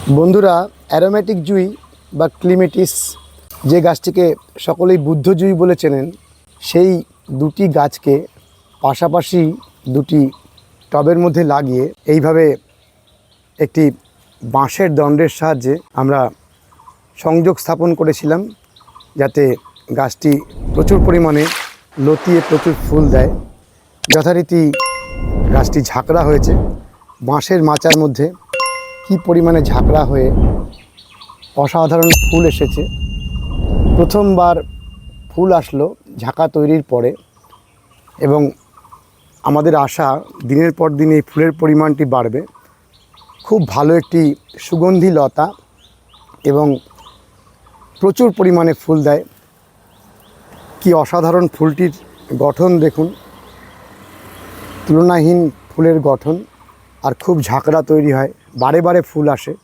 বন্ধুরা, অ্যারোমেটিক জুঁই বা ক্লিমেটিস যে গাছটিকে সকলেই বুদ্ধ জুঁই বলে চেনেন, সেই দুটি গাছকে পাশাপাশি দুটি টবের মধ্যে লাগিয়ে এইভাবে একটি বাঁশের দণ্ডের সাহায্যে আমরা সংযোগ স্থাপন করেছিলাম, যাতে গাছটি প্রচুর পরিমাণে লতিয়ে প্রচুর ফুল দেয়। যথারীতি গাছটি ঝাঁকড়া হয়েছে। বাঁশের মাচার মধ্যে কি পরিমাণে ঝাঁকড়া হয়ে অসাধারণ ফুল এসেছে। প্রথমবার ফুল আসলো ঝাঁকা তৈরির পরে, এবং আমাদের আশা দিনের পর দিন এই ফুলের পরিমাণটি বাড়বে। খুব ভালো একটি সুগন্ধি লতা এবং প্রচুর পরিমাণে ফুল দেয়। কি অসাধারণ ফুলটির গঠন দেখুন, তুলনাহীন ফুলের গঠন, আর খুব ঝাঁকড়া তৈরি হয়, বারে বারে ফুল আসে।